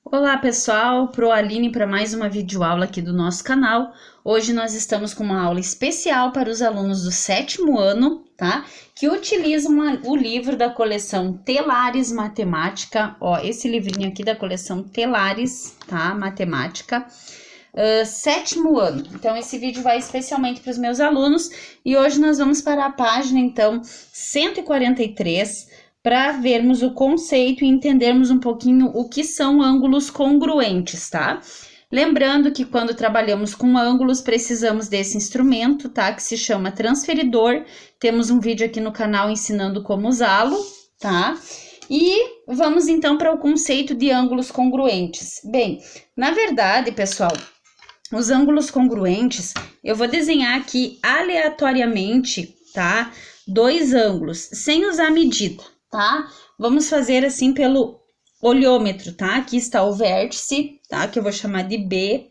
Olá pessoal, Pro Aline para mais uma videoaula aqui do nosso canal. Hoje nós estamos com uma aula especial para os alunos do 7º ano, tá? Que utilizam o livro da coleção Telares Matemática, ó, esse livrinho aqui da coleção Telares, tá? Matemática, 7º ano. Então esse vídeo vai especialmente para os meus alunos e hoje nós vamos para a página, então, 143, para vermos o conceito e entendermos um pouquinho o que são ângulos congruentes, tá? Lembrando que quando trabalhamos com ângulos, precisamos desse instrumento, tá? Que se chama transferidor. Temos um vídeo aqui no canal ensinando como usá-lo, tá? E vamos então para o conceito de ângulos congruentes. Bem, na verdade, pessoal, os ângulos congruentes, eu vou desenhar aqui aleatoriamente, tá? Dois ângulos, sem usar medida. Tá? Vamos fazer assim pelo olhômetro, tá? Aqui está o vértice, tá? Que eu vou chamar de B.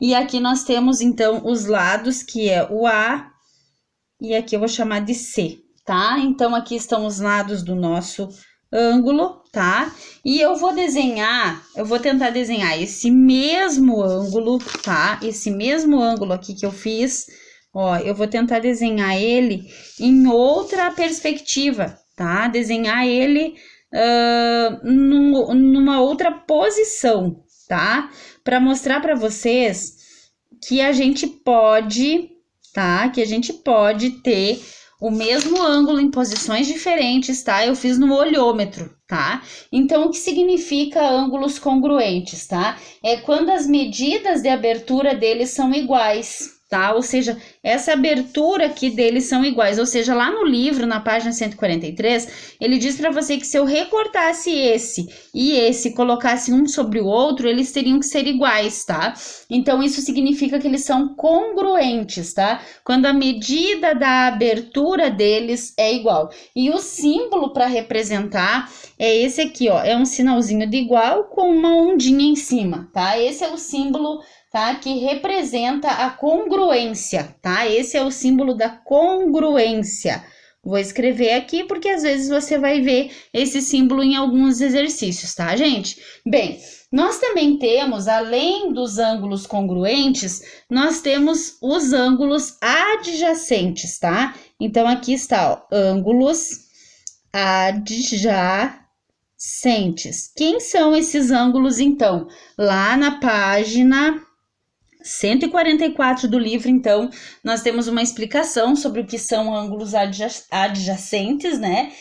E aqui nós temos, então, os lados, que é o A. E aqui eu vou chamar de C, tá? Então, aqui estão os lados do nosso ângulo, tá? E eu vou tentar desenhar esse mesmo ângulo, tá? Esse mesmo ângulo aqui que eu fiz, ó, eu vou tentar desenhar ele em outra perspectiva, tá? Desenhar ele numa outra posição, tá? Para mostrar para vocês que a gente pode, tá? Que a gente pode ter o mesmo ângulo em posições diferentes, tá? Eu fiz no olhômetro, tá? Então, o que significa ângulos congruentes, tá? É quando as medidas de abertura deles são iguais, tá? Ou seja, essa abertura aqui deles são iguais, ou seja, lá no livro, na página 143, ele diz para você que se eu recortasse esse e esse, colocasse um sobre o outro, eles teriam que ser iguais, tá? Então, isso significa que eles são congruentes, tá? Quando a medida da abertura deles é igual. E o símbolo para representar é esse aqui, ó, é um sinalzinho de igual com uma ondinha em cima, tá? Esse é o símbolo, tá? Que representa a congruência, tá? Esse é o símbolo da congruência. Vou escrever aqui porque às vezes você vai ver esse símbolo em alguns exercícios, tá, gente? Bem, nós também temos, além dos ângulos congruentes, nós temos os ângulos adjacentes, tá? Então, aqui está, ó, ângulos adjacentes. Quem são esses ângulos, então? Lá na página 144 do livro, então, nós temos uma explicação sobre o que são ângulos adjacentes, né?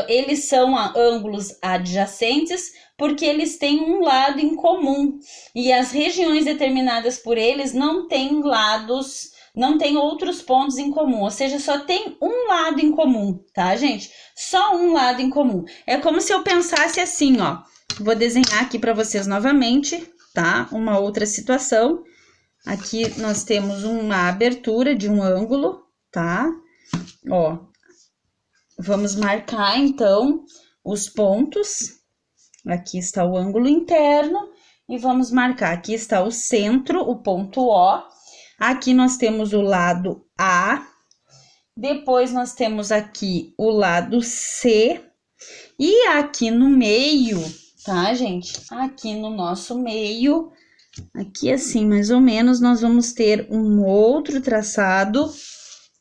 Eles são ângulos adjacentes porque eles têm um lado em comum e as regiões determinadas por eles não têm lados, não tem outros pontos em comum, ou seja, só tem um lado em comum, tá, gente? Só um lado em comum. É como se eu pensasse assim, ó. Vou desenhar aqui para vocês novamente, tá? Uma outra situação. Aqui nós temos uma abertura de um ângulo, tá? Ó, vamos marcar, então, os pontos. Aqui está o ângulo interno e vamos marcar. Aqui está o centro, o ponto O. Aqui nós temos o lado A. Depois nós temos aqui o lado C. E aqui no meio, tá, gente? Aqui no nosso meio, aqui assim, mais ou menos, nós vamos ter um outro traçado,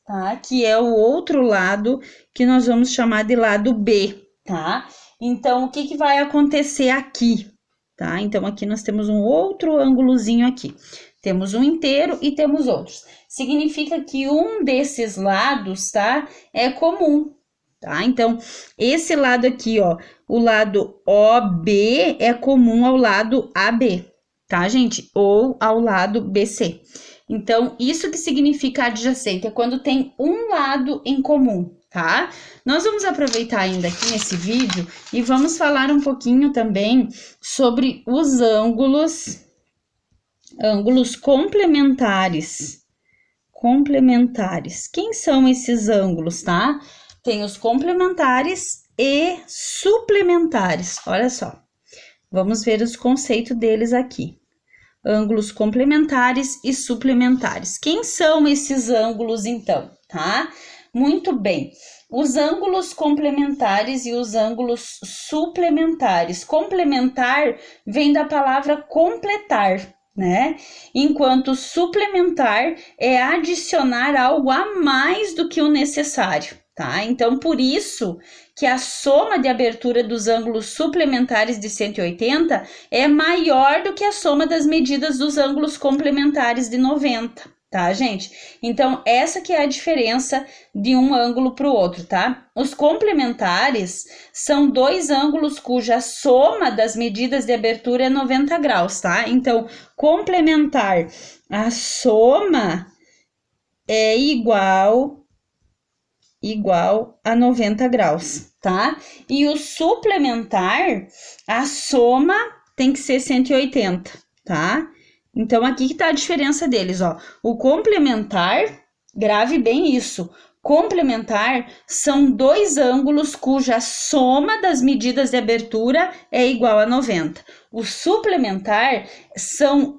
tá? Que é o outro lado, que nós vamos chamar de lado B, tá? Então, o que que vai acontecer aqui, tá? Então, aqui nós temos um outro ângulozinho aqui. Temos um inteiro e temos outros. Significa que um desses lados, tá? É comum, tá? Então, esse lado aqui, ó, o lado OB é comum ao lado AB, tá, gente? Ou ao lado BC. Então, isso que significa adjacente, é quando tem um lado em comum, tá? Nós vamos aproveitar ainda aqui nesse vídeo e vamos falar um pouquinho também sobre os ângulos complementares. Quem são esses ângulos, tá? Tem os complementares e suplementares. Olha só. Vamos ver os conceitos deles aqui. Ângulos complementares e suplementares. Quem são esses ângulos, então, tá? Muito bem. os ângulos complementares e os ângulos suplementares. Complementar vem da palavra completar, né? Enquanto suplementar é adicionar algo a mais do que o necessário, tá? Então, por isso que a soma de abertura dos ângulos suplementares de 180 é maior do que a soma das medidas dos ângulos complementares de 90, tá, gente? Então, essa que é a diferença de um ângulo para o outro, tá? Os complementares são dois ângulos cuja soma das medidas de abertura é 90 graus, tá? Então, complementar, a soma é igual a 90 graus, tá? E o suplementar, a soma tem que ser 180, tá? Então, aqui que tá a diferença deles, ó. O complementar, grave bem isso, complementar são dois ângulos cuja soma das medidas de abertura é igual a 90. O suplementar são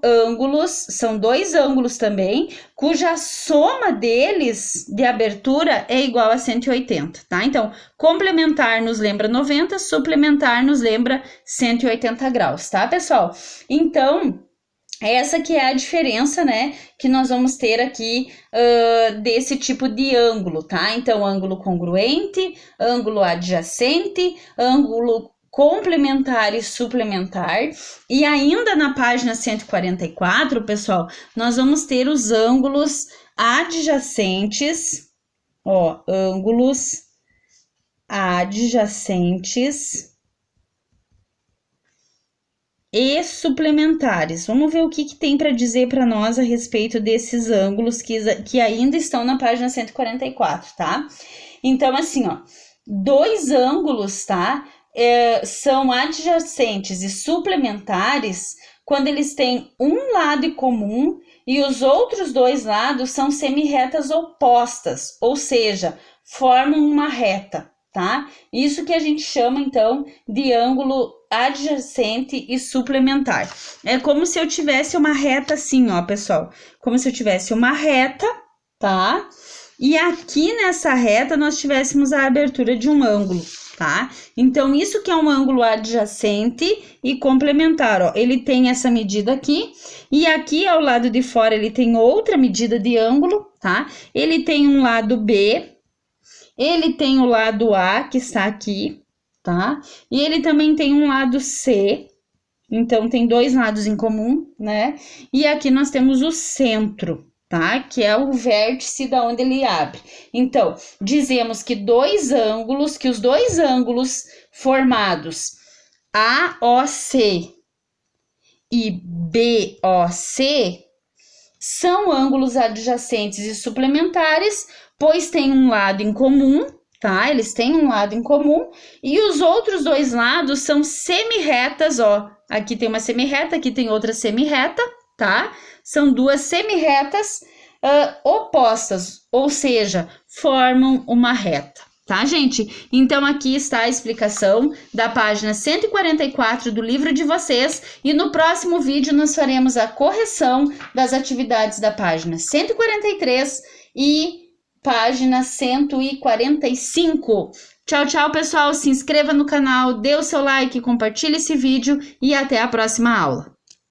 dois ângulos também, cuja soma deles de abertura é igual a 180, tá? Então, complementar nos lembra 90, suplementar nos lembra 180 graus, tá, pessoal? Então, essa que é a diferença, né, que nós vamos ter aqui desse tipo de ângulo, tá? Então, ângulo congruente, ângulo adjacente, ângulo complementar e suplementar. E ainda na página 144, pessoal, nós vamos ter os ângulos adjacentes, ó, ângulos adjacentes e suplementares. Vamos ver o que tem para dizer para nós a respeito desses ângulos que ainda estão na página 144, tá? Então, assim, ó, dois ângulos, tá? São adjacentes e suplementares quando eles têm um lado em comum e os outros dois lados são semirretas opostas, ou seja, formam uma reta, tá? Isso que a gente chama, então, de ângulo adjacente e suplementar. É como se eu tivesse uma reta assim, ó, pessoal. Como se eu tivesse uma reta, tá? E aqui nessa reta nós tivéssemos a abertura de um ângulo, tá? Então, isso que é um ângulo adjacente e complementar, ó. Ele tem essa medida aqui e aqui ao lado de fora ele tem outra medida de ângulo, tá? Ele tem um lado B, ele tem o lado A, que está aqui, tá? E ele também tem um lado C, então tem dois lados em comum, né? E aqui nós temos o centro, tá? Que é o vértice da onde ele abre. Então, dizemos que os dois ângulos formados AOC e BOC são ângulos adjacentes e suplementares, pois tem um lado em comum, tá? Eles têm um lado em comum e os outros dois lados são semirretas, ó. Aqui tem uma semirreta, aqui tem outra semirreta, tá? São duas semirretas opostas, ou seja, formam uma reta, tá, gente? Então, aqui está a explicação da página 144 do livro de vocês e no próximo vídeo nós faremos a correção das atividades da página 143 e página 145. Tchau, tchau, pessoal. Se inscreva no canal, dê o seu like, compartilhe esse vídeo e até a próxima aula.